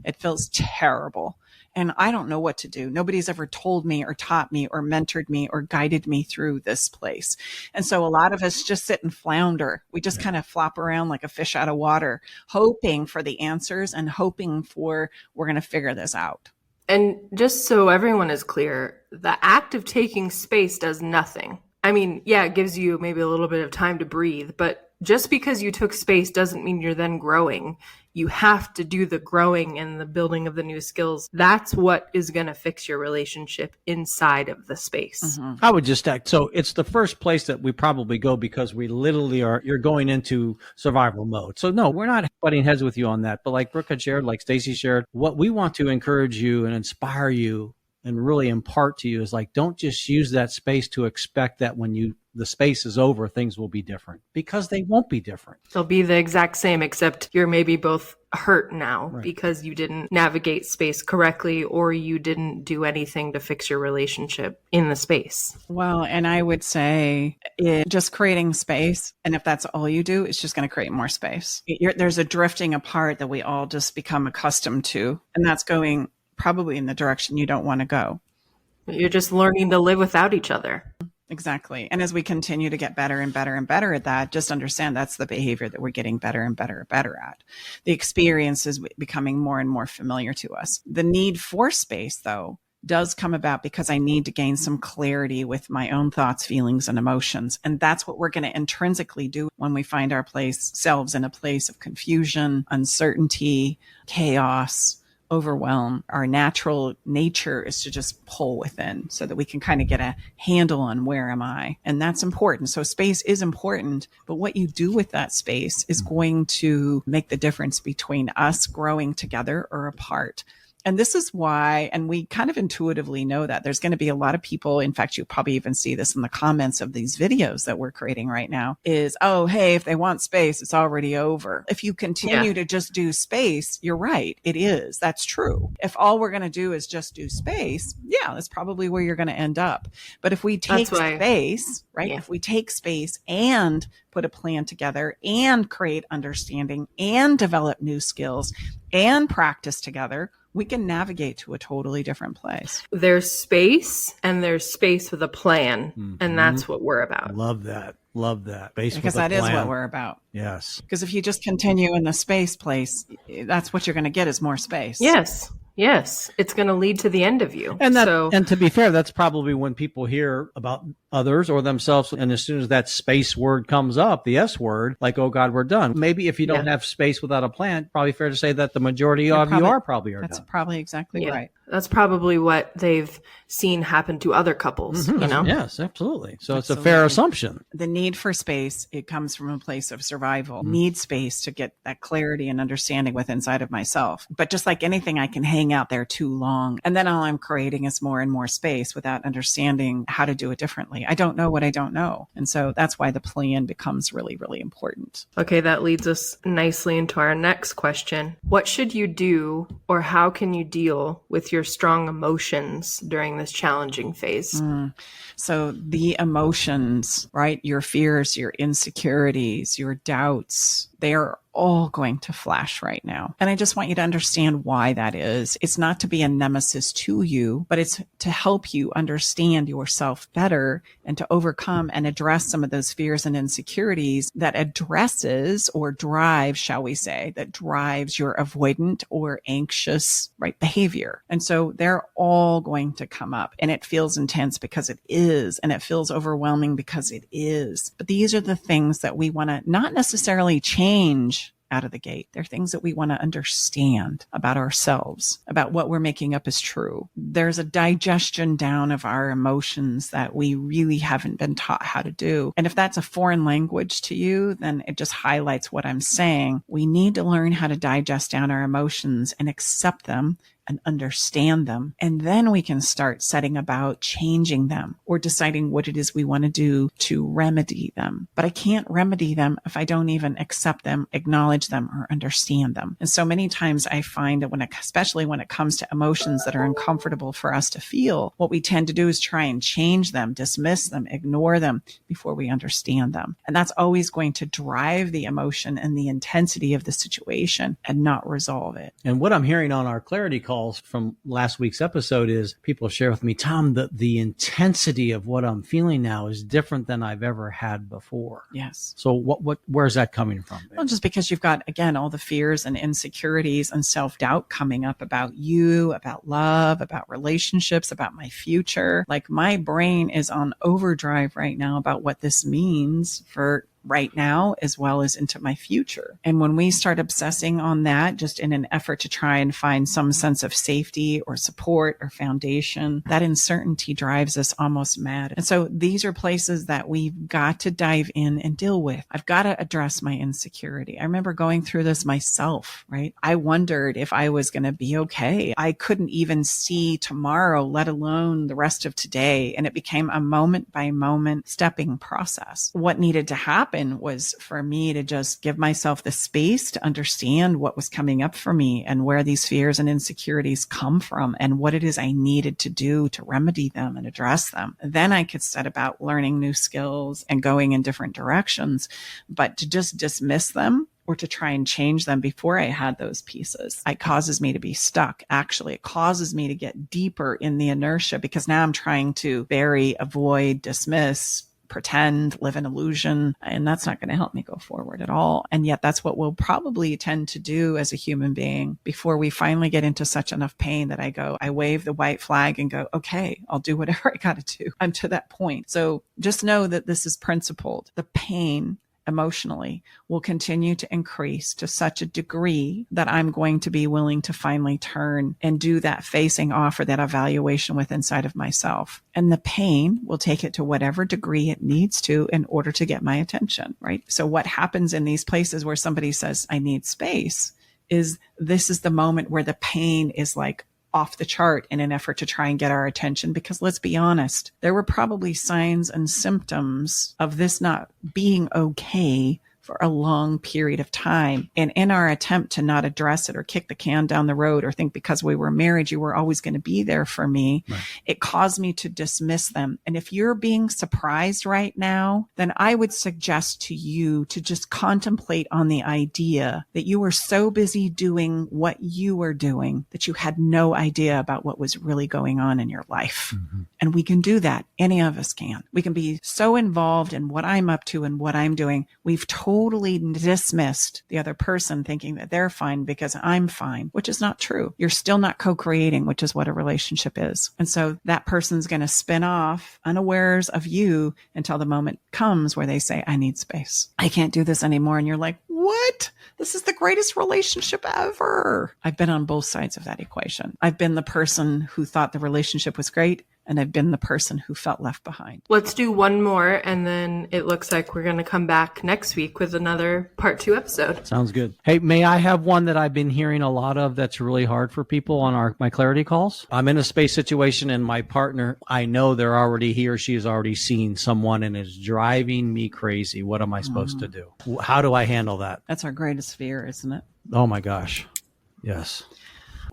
It feels terrible. And I don't know what to do. Nobody's ever told me or taught me or mentored me or guided me through this place. And so a lot of us just sit and flounder. We just kind of flop around like a fish out of water, hoping for the answers and hoping for we're going to figure this out. And just so everyone is clear, the act of taking space does nothing. I mean, yeah, it gives you maybe a little bit of time to breathe, but just because you took space doesn't mean you're then growing. You have to do the growing and the building of the new skills. That's what is going to fix your relationship inside of the space. Mm-hmm. I would just add, so it's the first place that we probably go because we literally you're going into survival mode. So no, we're not butting heads with you on that. But like Brooke had shared, like Stacy shared, what we want to encourage you and inspire you and really impart to you is like, don't just use that space to expect that when the space is over, things will be different, because they won't be different. They'll be the exact same, except you're maybe both hurt now because you didn't navigate space correctly or you didn't do anything to fix your relationship in the space. Well, and I would say just creating space. And if that's all you do, it's just going to create more space. There's a drifting apart that we all just become accustomed to. And that's going probably in the direction you don't want to go. You're just learning to live without each other. Exactly. And as we continue to get better and better and better at that, just understand that's the behavior that we're getting better and better and better at. The experience is becoming more and more familiar to us. The need for space, though, does come about because I need to gain some clarity with my own thoughts, feelings, and emotions. And that's what we're going to intrinsically do when we find ourselves in a place of confusion, uncertainty, chaos, overwhelm. Our natural nature is to just pull within so that we can kind of get a handle on where am I. And that's important. So space is important, but what you do with that space is going to make the difference between us growing together or apart. And this is why, and we kind of intuitively know that there's going to be a lot of people, in fact, you probably even see this in the comments of these videos that we're creating right now, is, oh, hey, if they want space, it's already over. If you continue to just do space, you're right. It is. That's true. If all we're going to do is just do space, yeah, that's probably where you're going to end up. But if we take space, right? Yeah. If we take space and put a plan together and create understanding and develop new skills and practice together, we can navigate to a totally different place. There's space and there's space with a plan. Mm-hmm. And that's what we're about. Love that. Love that. Because that is what we're about. Yes. Because if you just continue in the space place, that's what you're going to get is more space. Yes. Yes. It's going to lead to the end of you. And and to be fair, that's probably when people hear about others or themselves. And as soon as that space word comes up, the S word, like, oh God, we're done. Maybe if you don't have space without a plan, probably fair to say that the majority of you are probably done. That's probably exactly right. That's probably what they've seen happen to other couples, you know? Yes, absolutely. So it's a fair assumption. The need for space, it comes from a place of survival. Need space to get that clarity and understanding with inside of myself. But just like anything, I can hang out there too long. And then all I'm creating is more and more space without understanding how to do it differently. I don't know what I don't know. And so that's why the plan becomes really, really important. Okay, that leads us nicely into our next question. What should you do, or how can you deal with your strong emotions during this challenging phase? So the emotions, right? Your fears, your insecurities, your doubts, they are all going to flash right now. And I just want you to understand why that is. It's not to be a nemesis to you, but it's to help you understand yourself better and to overcome and address some of those fears and insecurities that addresses or drives, shall we say, that drives your avoidant or anxious, right, behavior. And so they're all going to come up, and it feels intense because it is, and it feels overwhelming because it is. But these are the things that we want to not necessarily change out of the gate. They're things that we want to understand about ourselves, about what we're making up as true. There's a digestion down of our emotions that we really haven't been taught how to do. And if that's a foreign language to you, then it just highlights what I'm saying. We need to learn how to digest down our emotions and accept them and understand them. And then we can start setting about changing them or deciding what it is we want to do to remedy them. But I can't remedy them if I don't even accept them, acknowledge them, or understand them. And so many times I find that especially when it comes to emotions that are uncomfortable for us to feel, what we tend to do is try and change them, dismiss them, ignore them before we understand them. And that's always going to drive the emotion and the intensity of the situation and not resolve it. And what I'm hearing on our clarity calls from last week's episode is people share with me, Tom, the intensity of what I'm feeling now is different than I've ever had before. Yes. So where's that coming from? Well, just because you've got, again, all the fears and insecurities and self-doubt coming up about you, about love, about relationships, about my future. Like my brain is on overdrive right now about what this means for right now as well as into my future. And when we start obsessing on that, just in an effort to try and find some sense of safety or support or foundation, that uncertainty drives us almost mad. And so these are places that we've got to dive in and deal with. I've got to address my insecurity. I remember going through this myself, right? I wondered if I was going to be okay. I couldn't even see tomorrow, let alone the rest of today. And it became a moment by moment stepping process. What needed to happen was for me to just give myself the space to understand what was coming up for me and where these fears and insecurities come from and what it is I needed to do to remedy them and address them. Then I could set about learning new skills and going in different directions. But to just dismiss them or to try and change them before I had those pieces, it causes me to be stuck. Actually, it causes me to get deeper in the inertia because now I'm trying to bury, avoid, dismiss, pretend, live an illusion, and that's not going to help me go forward at all. And yet that's what we'll probably tend to do as a human being before we finally get into such enough pain that I wave the white flag and go, okay, I'll do whatever I got to do. I'm to that point. So just know that this is principled. The pain emotionally will continue to increase to such a degree that I'm going to be willing to finally turn and do that facing off or that evaluation with inside of myself. And the pain will take it to whatever degree it needs to in order to get my attention, right? So what happens in these places where somebody says, I need space, is this is the moment where the pain is like off the chart in an effort to try and get our attention. Because let's be honest, there were probably signs and symptoms of this not being okay for a long period of time. And in our attempt to not address it or kick the can down the road or think because we were married, you were always going to be there for me, right, it caused me to dismiss them. And if you're being surprised right now, then I would suggest to you to just contemplate on the idea that you were so busy doing what you were doing that you had no idea about what was really going on in your life. Mm-hmm. And we can do that. Any of us can. We can be so involved in what I'm up to and what I'm doing. We've totally dismissed the other person thinking that they're fine because I'm fine, which is not true. You're still not co-creating, which is what a relationship is. And so that person's going to spin off unawares of you until the moment comes where they say, I need space. I can't do this anymore. And you're like, what? This is the greatest relationship ever. I've been on both sides of that equation. I've been the person who thought the relationship was great, and I've been the person who felt left behind. Let's do one more, and then it looks like we're going to come back next week with another part 2 episode. Sounds good. Hey, may I have one that I've been hearing a lot of that's really hard for people on my clarity calls? I'm in a space situation and my partner, I know he or she has already seen someone and is driving me crazy. What am I supposed to do? How do I handle that? That's our greatest fear, isn't it? Oh my gosh. Yes.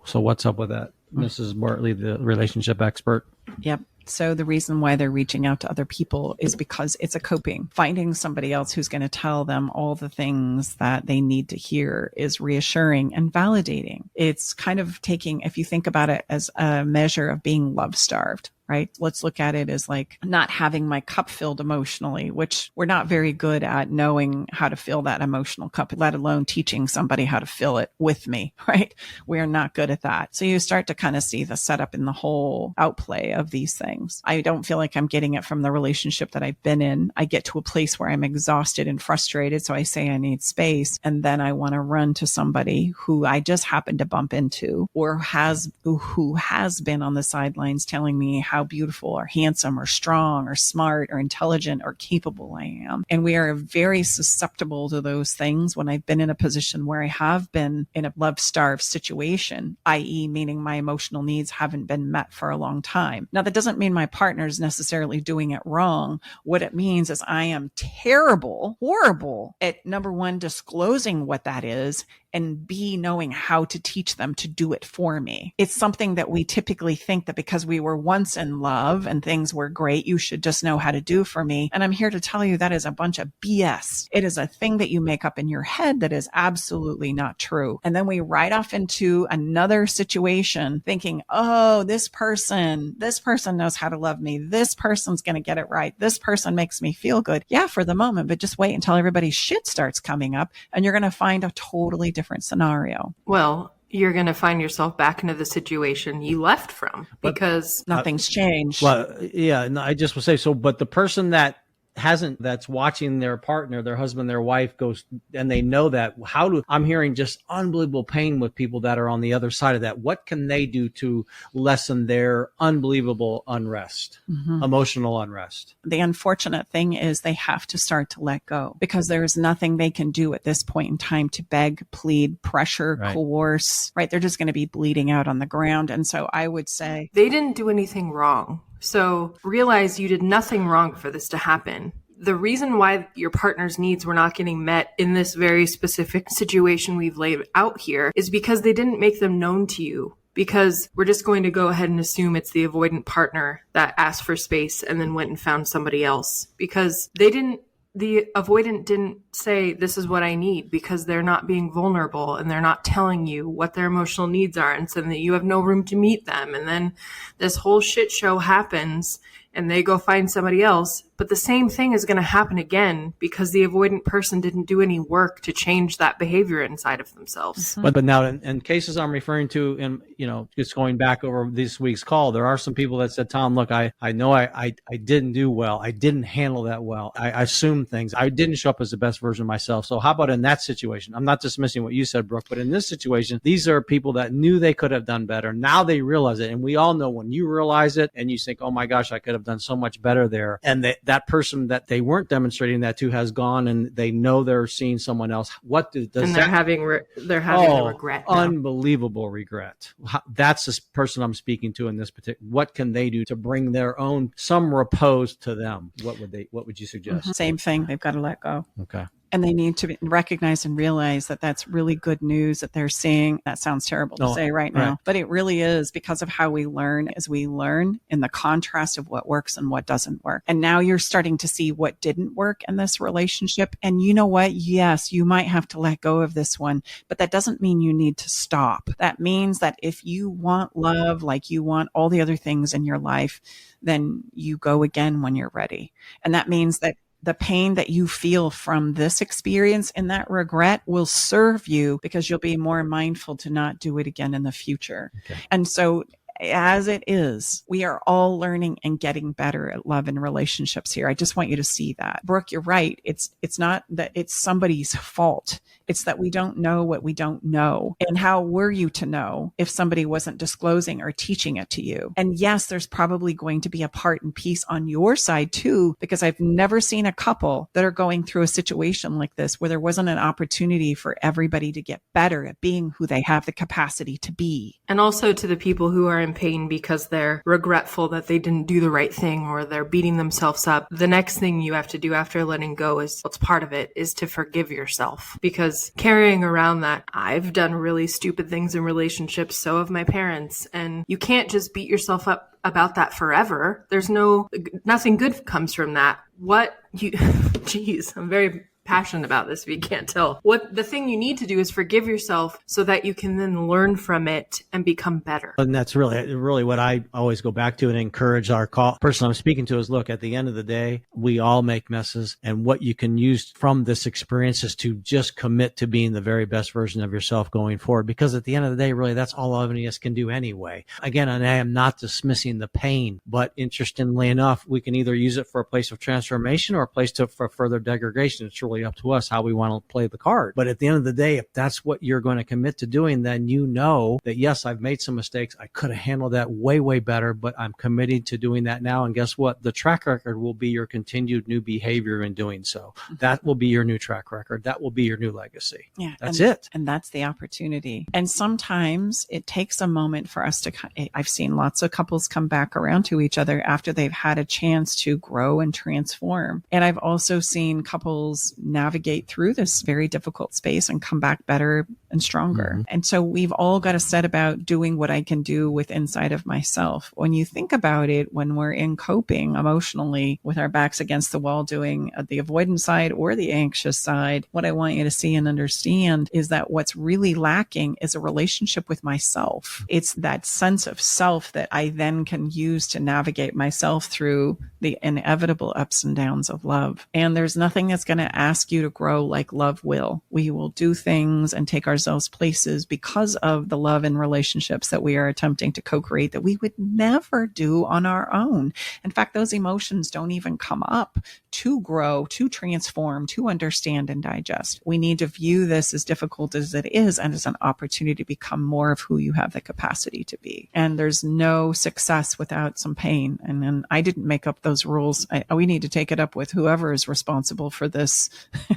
So what's up with that? Mrs. Bartley, the relationship expert. Yep. So the reason why they're reaching out to other people is because it's a coping. Finding somebody else who's going to tell them all the things that they need to hear is reassuring and validating. It's kind of taking, if you think about it as a measure of being love starved, right? Let's look at it as like not having my cup filled emotionally, which we're not very good at knowing how to fill that emotional cup, let alone teaching somebody how to fill it with me, right? We're not good at that. So you start to kind of see the setup in the whole outplay of these things. I don't feel like I'm getting it from the relationship that I've been in. I get to a place where I'm exhausted and frustrated. So I say I need space. And then I want to run to somebody who I just happened to bump into or who has been on the sidelines telling me how how beautiful or handsome or strong or smart or intelligent or capable I am. And we are very susceptible to those things when I've been in a position where I have been in a love-starved situation, i.e. meaning my emotional needs haven't been met for a long time. Now, that doesn't mean my partner is necessarily doing it wrong. What it means is I am terrible, horrible at, number one, disclosing what that is, and B, knowing how to teach them to do it for me. It's something that we typically think that because we were once in love and things were great, you should just know how to do for me. And I'm here to tell you that is a bunch of BS. It is a thing that you make up in your head that is absolutely not true. And then we ride off into another situation thinking, oh, this person knows how to love me. This person's going to get it right. This person makes me feel good. Yeah, for the moment, but just wait until everybody's shit starts coming up and you're going to find a totally different scenario. Well, you're going to find yourself back into the situation you left from because nothing's changed. Well, yeah, no, I just will say so, but the person that's watching their partner, their husband, their wife goes, and they know that, I'm hearing just unbelievable pain with people that are on the other side of that. What can they do to lessen their unbelievable unrest, emotional unrest? The unfortunate thing is they have to start to let go because there is nothing they can do at this point in time to beg, plead, pressure, coerce, right? They're just going to be bleeding out on the ground. And so I would say they didn't do anything wrong. So realize you did nothing wrong for this to happen. The reason why your partner's needs were not getting met in this very specific situation we've laid out here is because they didn't make them known to you. Because we're just going to go ahead and assume it's the avoidant partner that asked for space and then went and found somebody else. Because the avoidant didn't say, this is what I need, because they're not being vulnerable and they're not telling you what their emotional needs are. And so that you have no room to meet them. And then this whole shit show happens and they go find somebody else. But the same thing is going to happen again because the avoidant person didn't do any work to change that behavior inside of themselves. But now in cases I'm referring to, and just going back over this week's call, there are some people that said, Tom, look, I know I didn't do well. I didn't handle that well. I assumed things. I didn't show up as the best version of myself. So how about in that situation? I'm not dismissing what you said, Brooke, but in this situation, these are people that knew they could have done better. Now they realize it. And we all know when you realize it and you think, oh my gosh, I could have done so much better there. And that person that they weren't demonstrating that to has gone and they know they're seeing someone else. What does and they're having the regret. Now. Unbelievable regret. That's the person I'm speaking to in this particular. What can they do to bring their own some repose to them? What would you suggest? Same thing. They've got to let go. Okay. And they need to recognize and realize that that's really good news that they're seeing. That sounds terrible to say right now, but it really is because of how we learn as we learn in the contrast of what works and what doesn't work. And now you're starting to see what didn't work in this relationship. And you know what? Yes, you might have to let go of this one, but that doesn't mean you need to stop. That means that if you want love, like you want all the other things in your life, then you go again when you're ready. And that means that the pain that you feel from this experience and that regret will serve you because you'll be more mindful to not do it again in the future. Okay. And so as it is, we are all learning and getting better at love and relationships here. I just want you to see that. Brooke, you're right. It's not that it's somebody's fault. It's that we don't know what we don't know. And how were you to know if somebody wasn't disclosing or teaching it to you? And yes, there's probably going to be a part and piece on your side too, because I've never seen a couple that are going through a situation like this where there wasn't an opportunity for everybody to get better at being who they have the capacity to be. And also to the people who are in pain because they're regretful that they didn't do the right thing or they're beating themselves up. The next thing you have to do after letting go is what's part of it is to forgive yourself, because carrying around that I've done really stupid things in relationships, so have my parents, and you can't just beat yourself up about that forever. There's nothing good comes from that. Geez, I'm very passionate about this if you can't tell. What the thing you need to do is forgive yourself so that you can then learn from it and become better. And that's really what I always go back to and encourage our person I'm speaking to is, look, at the end of the day, we all make messes, and what you can use from this experience is to just commit to being the very best version of yourself going forward, because at the end of the day, really, that's all any of us can do anyway. Again, and I am not dismissing the pain, but interestingly enough, we can either use it for a place of transformation or a place for further degradation. It's really totally up to us how we want to play the card. But at the end of the day, if that's what you're going to commit to doing, then you know that, yes, I've made some mistakes. I could have handled that way, way better, but I'm committed to doing that now. And guess what? The track record will be your continued new behavior in doing so. That will be your new track record. That will be your new legacy. Yeah. That's it. And that's the opportunity. And sometimes it takes a moment for us to, I've seen lots of couples come back around to each other after they've had a chance to grow and transform. And I've also seen couples navigate through this very difficult space and come back better and stronger. Mm-hmm. And so we've all got to set about doing what I can do with inside of myself. When you think about it, when we're in coping emotionally with our backs against the wall, doing the avoidance side or the anxious side, what I want you to see and understand is that what's really lacking is a relationship with myself. It's that sense of self that I then can use to navigate myself through the inevitable ups and downs of love. And there's nothing that's going to ask you to grow like love will. We will do things and take ourselves places because of the love and relationships that we are attempting to co-create that we would never do on our own. In fact, those emotions don't even come up to grow, to transform, to understand and digest. We need to view this, as difficult as it is, and as an opportunity to become more of who you have the capacity to be. And there's no success without some pain. And then I didn't make up those rules. We need to take it up with whoever is responsible for this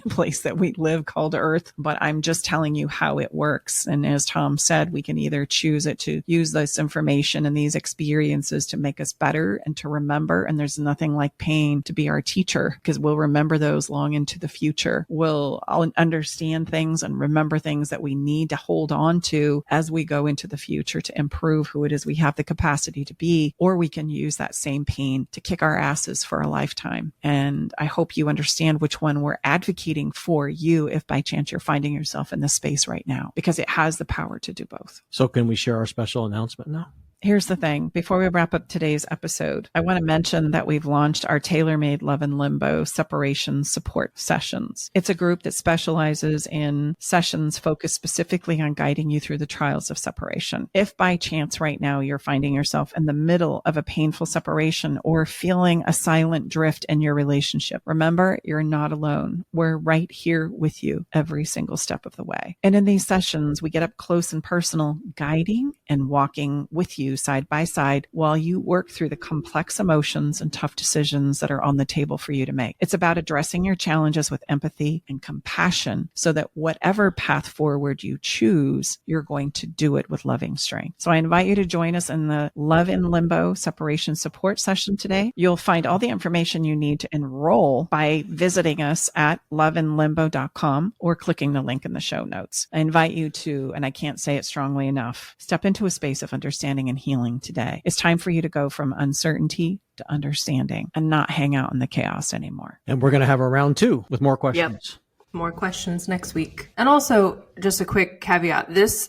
place that we live called Earth. But I'm just telling you how it works. And as Tom said, we can either choose it to use this information and these experiences to make us better and to remember. And there's nothing like pain to be our teacher, because we'll remember those long into the future. We'll understand things and remember things that we need to hold on to as we go into the future to improve who it is we have the capacity to be. Or we can use that same pain to kick our asses for a lifetime. And I hope you understand which one we're advocating for you, if by chance you're finding yourself in this space right now, because it has the power to do both. So can we share our special announcement now? Here's the thing. Before we wrap up today's episode, I want to mention that we've launched our tailor-made Love in Limbo separation support sessions. It's a group that specializes in sessions focused specifically on guiding you through the trials of separation. If by chance right now you're finding yourself in the middle of a painful separation or feeling a silent drift in your relationship, remember, you're not alone. We're right here with you every single step of the way. And in these sessions, we get up close and personal, guiding and walking with you side by side while you work through the complex emotions and tough decisions that are on the table for you to make. It's about addressing your challenges with empathy and compassion so that whatever path forward you choose, you're going to do it with loving strength. So I invite you to join us in the Love in Limbo separation support session today. You'll find all the information you need to enroll by visiting us at loveinlimbo.com or clicking the link in the show notes. I invite you to, and I can't say it strongly enough, step into a space of understanding and healing today. It's time for you to go from uncertainty to understanding and not hang out in the chaos anymore. And we're going to have a round 2 with more questions. Yep. More questions next week. And also, just a quick caveat,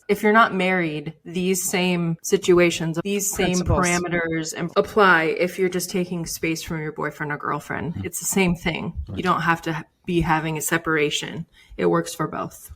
if you're not married, these same situations, these same parameters apply if you're just taking space from your boyfriend or girlfriend. It's the same thing. You don't have to be having a separation. It works for both.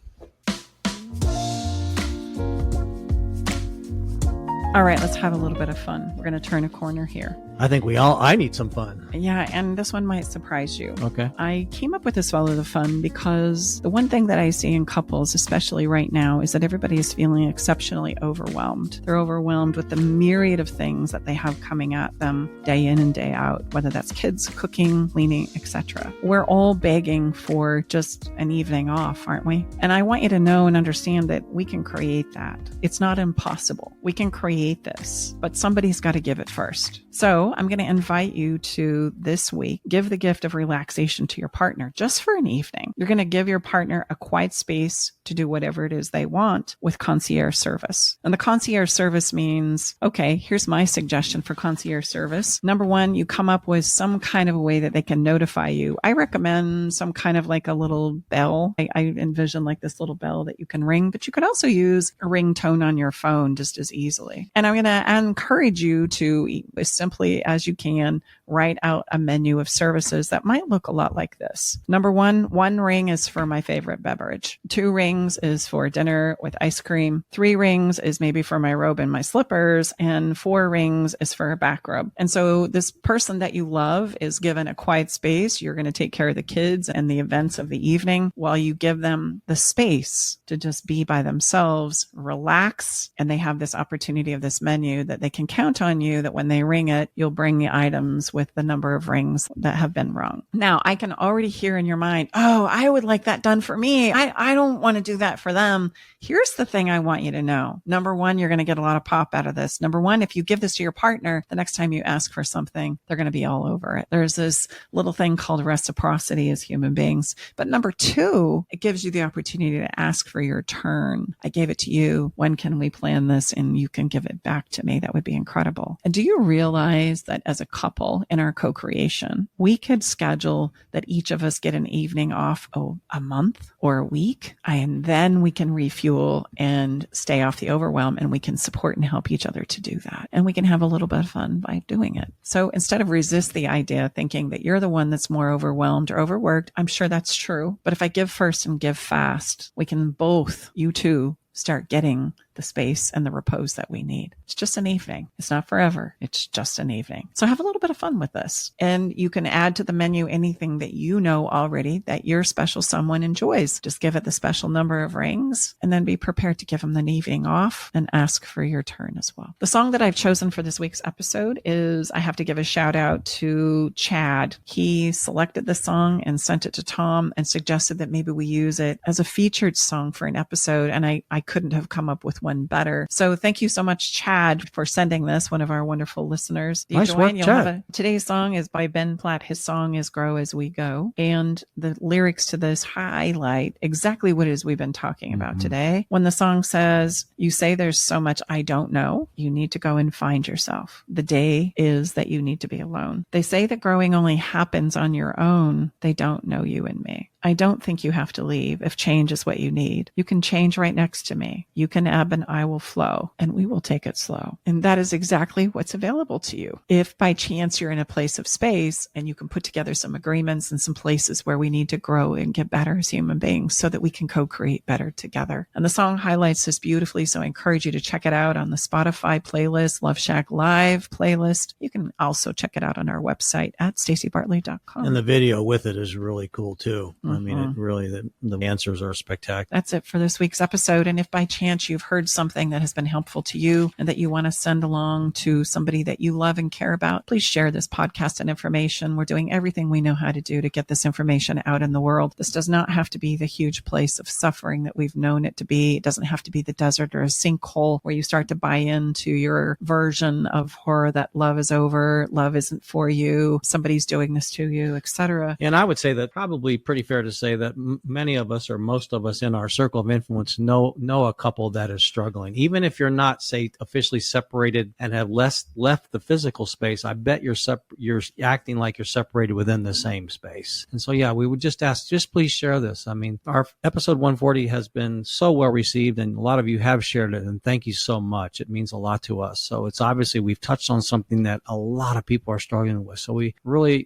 All right, let's have a little bit of fun. We're going to turn a corner here. I think I need some fun. Yeah, and this one might surprise you. Okay. I came up with this Swallow the Fun because the one thing that I see in couples, especially right now, is that everybody is feeling exceptionally overwhelmed. They're overwhelmed with the myriad of things that they have coming at them day in and day out, whether that's kids, cooking, cleaning, etc. We're all begging for just an evening off, aren't we? And I want you to know and understand that we can create that. It's not impossible. We can create this, but somebody's got to give it first. So I'm going to invite you to this week, give the gift of relaxation to your partner just for an evening. You're going to give your partner a quiet space to do whatever it is they want with concierge service. And the concierge service means, okay, here's my suggestion for concierge service. Number one, you come up with some kind of a way that they can notify you. I recommend some kind of like a little bell. I envision like this little bell that you can ring, but you could also use a ringtone on your phone just as easily. And I'm going to encourage you to, as simply as you can, write out a menu of services that might look a lot like this. Number one ring is for my favorite beverage. 2 rings is for dinner with ice cream. 3 rings is maybe for my robe and my slippers. And 4 rings is for a back rub. And so this person that you love is given a quiet space. You're going to take care of the kids and the events of the evening while you give them the space to just be by themselves, relax, and they have this opportunity of this menu that they can count on you that when they ring it, you'll bring the items with the number of rings that have been rung. Now, I can already hear in your mind, oh, I would like that done for me. I don't want to do that for them. Here's the thing I want you to know. Number one, you're going to get a lot of pop out of this. Number one, if you give this to your partner, the next time you ask for something, they're going to be all over it. There's this little thing called reciprocity as human beings. But number two, it gives you the opportunity to ask for your turn. I gave it to you. When can we plan this? And you can give it back to me. That would be incredible. And do you realize that as a couple in our co-creation, we could schedule that each of us get an evening off a month or a week, and then we can refuel and stay off the overwhelm, and we can support and help each other to do that. And we can have a little bit of fun by doing it. So instead of resist the idea thinking that you're the one that's more overwhelmed or overworked, I'm sure that's true. But if I give first and give fast, we can both, you two, start getting the space and the repose that we need. It's just an evening. It's not forever. It's just an evening. So have a little bit of fun with this. And you can add to the menu anything that you know already that your special someone enjoys. Just give it the special number of rings and then be prepared to give them an evening off and ask for your turn as well. The song that I've chosen for this week's episode is, I have to give a shout out to Chad. He selected the song and sent it to Tom and suggested that maybe we use it as a featured song for an episode. And I couldn't have come up with one better. So thank you so much, Chad, for sending this, one of our wonderful listeners. Nice work, Chad. Today's song is by Ben Platt. His song is Grow As We Go. And the lyrics to this highlight exactly what it is we've been talking about today. When the song says, you say there's so much I don't know, you need to go and find yourself. The day is that you need to be alone. They say that growing only happens on your own. They don't know you and me. I don't think you have to leave if change is what you need. You can change right next to me. You can ebb and I will flow, and we will take it slow. And that is exactly what's available to you. If by chance you're in a place of space and you can put together some agreements and some places where we need to grow and get better as human beings so that we can co-create better together. And the song highlights this beautifully, so I encourage you to check it out on the Spotify playlist, Love Shack Live playlist. You can also check it out on our website at staceybartley.com. And the video with it is really cool too. I mean, it really, the answers are spectacular. That's it for this week's episode. And if by chance you've heard something that has been helpful to you and that you want to send along to somebody that you love and care about, please share this podcast and information. We're doing everything we know how to do to get this information out in the world. This does not have to be the huge place of suffering that we've known it to be. It doesn't have to be the desert or a sinkhole where you start to buy into your version of horror that love is over, love isn't for you, somebody's doing this to you, etc. And I would say that probably pretty fair to say that many of us, or most of us in our circle of influence, know a couple that is struggling. Even if you're not, say, officially separated and have left the physical space, I bet you're acting like you're separated within the same space. And so, yeah, we would just ask, just please share this. I mean, our episode 140 has been so well received, and a lot of you have shared it, and thank you so much. It means a lot to us. So it's obviously we've touched on something that a lot of people are struggling with. So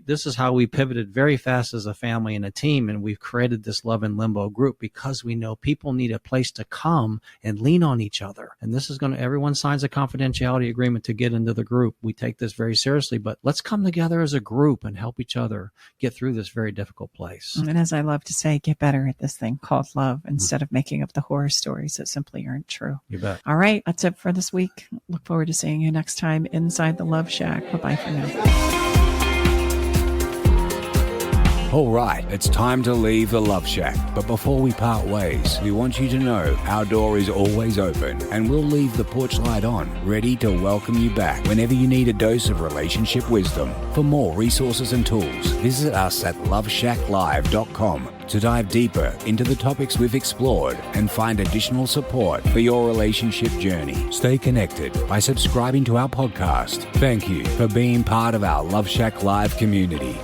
this is how we pivoted very fast as a family and a team, and we've created this Love in Limbo group because we know people need a place to come and lean on each other. And this is everyone signs a confidentiality agreement to get into the group. We take this very seriously, but let's come together as a group and help each other get through this very difficult place. And as I love to say, get better at this thing called love instead of making up the horror stories that simply aren't true. You bet. All right, that's it for this week. Look forward to seeing you next time inside the Love Shack. Bye-bye for now. All right, it's time to leave the Love Shack. But before we part ways, we want you to know our door is always open, and we'll leave the porch light on, ready to welcome you back whenever you need a dose of relationship wisdom. For more resources and tools, visit us at loveshacklive.com to dive deeper into the topics we've explored and find additional support for your relationship journey. Stay connected by subscribing to our podcast. Thank you for being part of our Love Shack Live community.